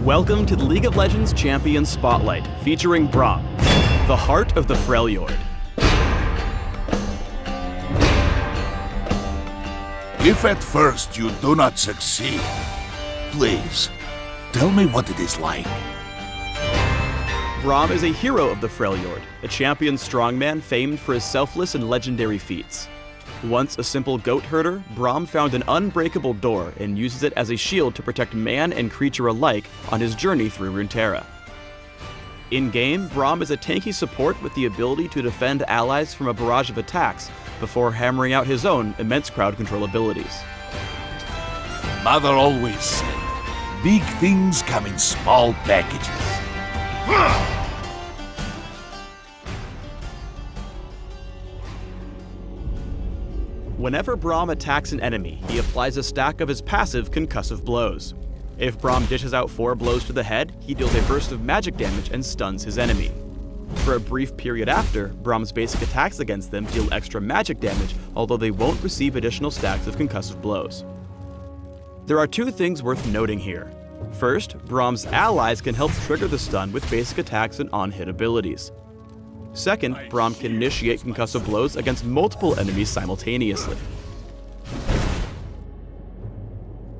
Welcome to the League of Legends Champion Spotlight, featuring Braum, the heart of the Freljord. If at first you do not succeed, please, tell me what it is like. Braum is a hero of the Freljord, a champion strongman famed for his selfless and legendary feats. Once a simple goat herder, Braum found an unbreakable door and uses it as a shield to protect man and creature alike on his journey through Runeterra. In-game, Braum is a tanky support with the ability to defend allies from a barrage of attacks before hammering out his own immense crowd control abilities. Mother always said, big things come in small packages. Whenever Braum attacks an enemy, he applies a stack of his passive concussive blows. If Braum dishes out 4 blows to the head, he deals a burst of magic damage and stuns his enemy. For a brief period after, Braum's basic attacks against them deal extra magic damage, although they won't receive additional stacks of concussive blows. There are 2 things worth noting here. First, Braum's allies can help trigger the stun with basic attacks and on-hit abilities. Second, Braum can initiate concussive blows against multiple enemies simultaneously.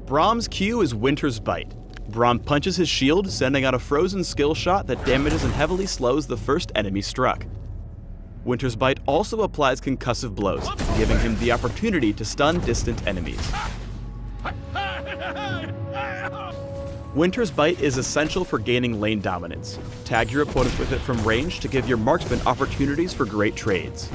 Braum's Q is Winter's Bite. Braum punches his shield, sending out a frozen skill shot that damages and heavily slows the first enemy struck. Winter's Bite also applies concussive blows, giving him the opportunity to stun distant enemies. Winter's Bite is essential for gaining lane dominance. Tag your opponents with it from range to give your marksman opportunities for great trades.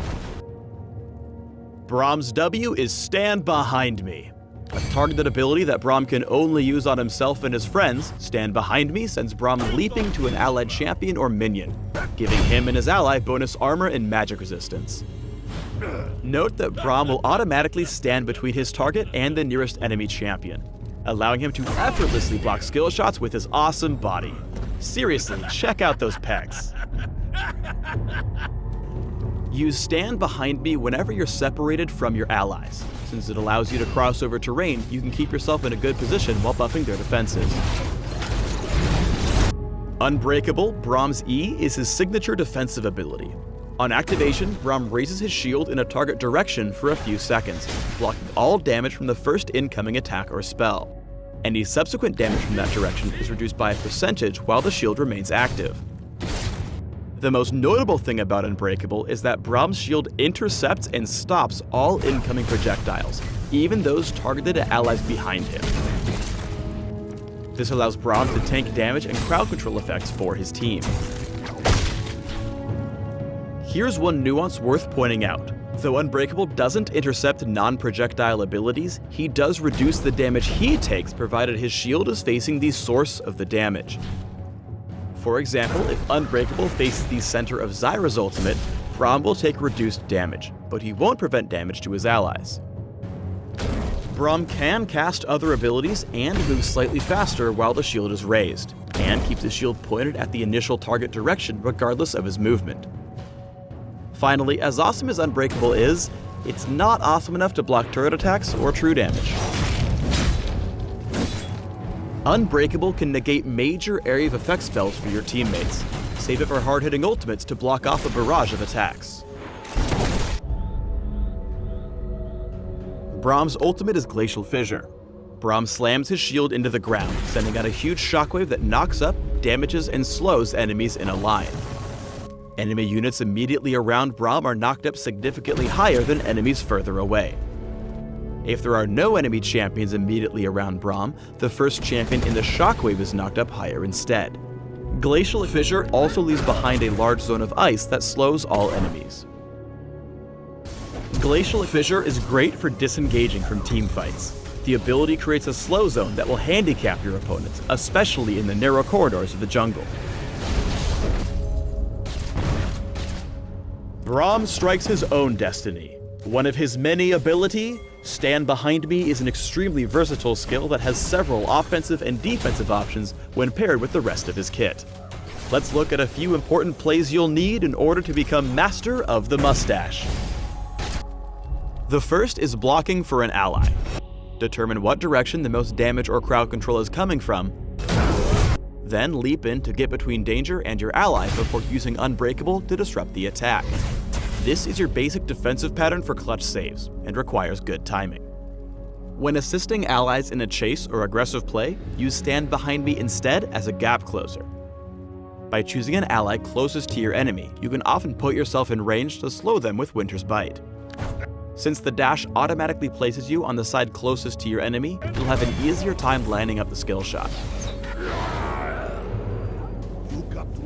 Braum's W is Stand Behind Me. A targeted ability that Braum can only use on himself and his friends, Stand Behind Me sends Braum leaping to an allied champion or minion, giving him and his ally bonus armor and magic resistance. Note that Braum will automatically stand between his target and the nearest enemy champion, allowing him to effortlessly block skill shots with his awesome body. Seriously, check out those pecs. Use Stand Behind Me whenever you're separated from your allies. Since it allows you to cross over terrain, you can keep yourself in a good position while buffing their defenses. Unbreakable, Braum's E is his signature defensive ability. On activation, Braum raises his shield in a target direction for a few seconds, blocking all damage from the first incoming attack or spell. Any subsequent damage from that direction is reduced by a percentage while the shield remains active. The most notable thing about Unbreakable is that Braum's shield intercepts and stops all incoming projectiles, even those targeted at allies behind him. This allows Braum to tank damage and crowd control effects for his team. Here's one nuance worth pointing out. Though Unbreakable doesn't intercept non-projectile abilities, he does reduce the damage he takes provided his shield is facing the source of the damage. For example, if Unbreakable faces the center of Zyra's ultimate, Braum will take reduced damage, but he won't prevent damage to his allies. Braum can cast other abilities and move slightly faster while the shield is raised, and keeps his shield pointed at the initial target direction regardless of his movement. Finally, as awesome as Unbreakable is, it's not awesome enough to block turret attacks or true damage. Unbreakable can negate major area of effect spells for your teammates. Save it for hard-hitting ultimates to block off a barrage of attacks. Braum's ultimate is Glacial Fissure. Braum slams his shield into the ground, sending out a huge shockwave that knocks up, damages, and slows enemies in a line. Enemy units immediately around Braum are knocked up significantly higher than enemies further away. If there are no enemy champions immediately around Braum, the first champion in the shockwave is knocked up higher instead. Glacial Fissure also leaves behind a large zone of ice that slows all enemies. Glacial Fissure is great for disengaging from teamfights. The ability creates a slow zone that will handicap your opponents, especially in the narrow corridors of the jungle. Braum strikes his own destiny. One of his many ability, Stand Behind Me, is an extremely versatile skill that has several offensive and defensive options when paired with the rest of his kit. Let's look at a few important plays you'll need in order to become master of the mustache. The first is blocking for an ally. Determine what direction the most damage or crowd control is coming from, Then leap in to get between danger and your ally before using Unbreakable to disrupt the attack. This is your basic defensive pattern for clutch saves, and requires good timing. When assisting allies in a chase or aggressive play, use Stand Behind Me instead as a gap closer. By choosing an ally closest to your enemy, you can often put yourself in range to slow them with Winter's Bite. Since the dash automatically places you on the side closest to your enemy, you'll have an easier time landing up the skill shot.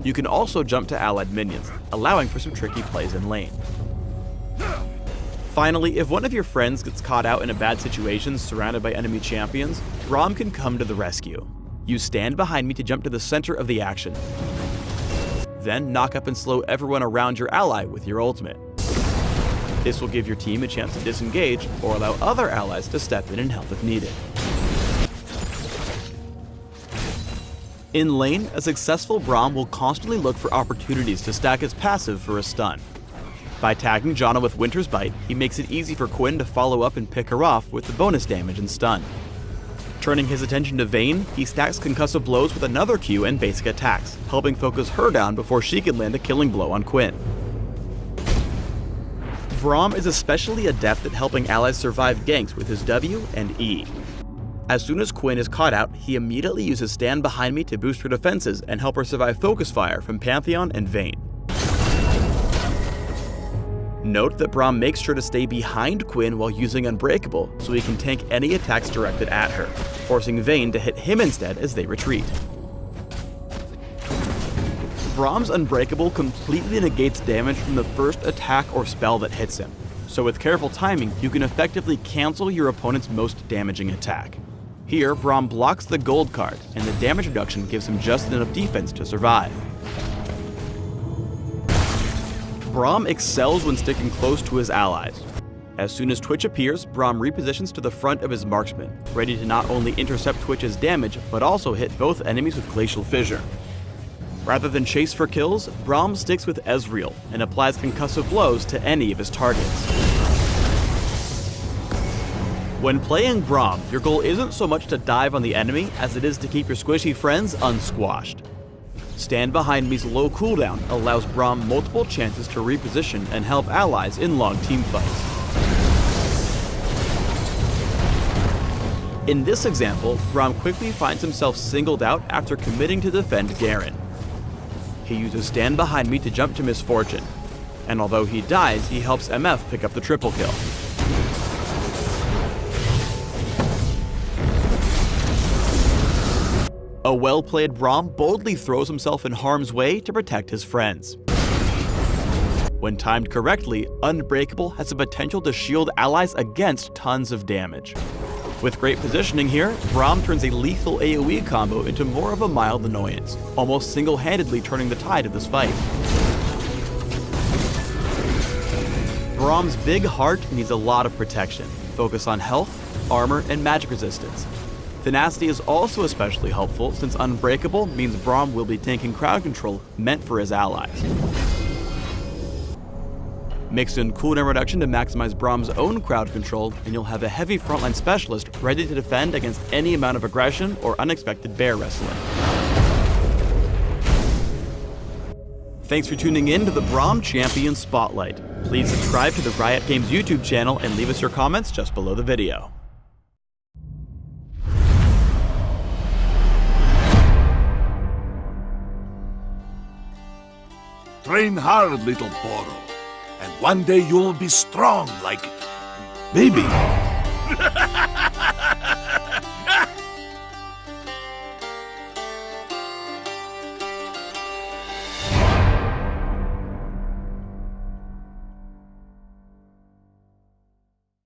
You can also jump to allied minions, allowing for some tricky plays in lane. Finally, if one of your friends gets caught out in a bad situation surrounded by enemy champions, Braum can come to the rescue. Use Stand Behind Me to jump to the center of the action. Then knock up and slow everyone around your ally with your ultimate. This will give your team a chance to disengage or allow other allies to step in and help if needed. In lane, a successful Braum will constantly look for opportunities to stack his passive for a stun. By tagging Janna with Winter's Bite, he makes it easy for Quinn to follow up and pick her off with the bonus damage and stun. Turning his attention to Vayne, he stacks concussive blows with another Q and basic attacks, helping focus her down before she can land a killing blow on Quinn. Braum is especially adept at helping allies survive ganks with his W and E. As soon as Quinn is caught out, he immediately uses Stand Behind Me to boost her defenses and help her survive focus fire from Pantheon and Vayne. Note that Braum makes sure to stay behind Quinn while using Unbreakable so he can tank any attacks directed at her, forcing Vayne to hit him instead as they retreat. Braum's Unbreakable completely negates damage from the first attack or spell that hits him, so with careful timing, you can effectively cancel your opponent's most damaging attack. Here, Braum blocks the gold card, and the damage reduction gives him just enough defense to survive. Braum excels when sticking close to his allies. As soon as Twitch appears, Braum repositions to the front of his marksman, ready to not only intercept Twitch's damage, but also hit both enemies with Glacial Fissure. Rather than chase for kills, Braum sticks with Ezreal and applies concussive blows to any of his targets. When playing Braum, your goal isn't so much to dive on the enemy as it is to keep your squishy friends unsquashed. Stand Behind Me's low cooldown allows Braum multiple chances to reposition and help allies in long team fights. In this example, Braum quickly finds himself singled out after committing to defend Garen. He uses Stand Behind Me to jump to Misfortune, and although he dies, he helps MF pick up the triple kill. A well-played Braum boldly throws himself in harm's way to protect his friends. When timed correctly, Unbreakable has the potential to shield allies against tons of damage. With great positioning here, Braum turns a lethal AoE combo into more of a mild annoyance, almost single-handedly turning the tide of this fight. Braum's big heart needs a lot of protection. Focus on health, armor, and magic resistance. Tenacity is also especially helpful since Unbreakable means Braum will be tanking crowd control meant for his allies. Mix in cooldown reduction to maximize Braum's own crowd control, and you'll have a heavy frontline specialist ready to defend against any amount of aggression or unexpected bear wrestling. Thanks for tuning in to the Braum Champion Spotlight. Please subscribe to the Riot Games YouTube channel and leave us your comments just below the video. Train hard, little Poro, and one day you'll be strong like... maybe.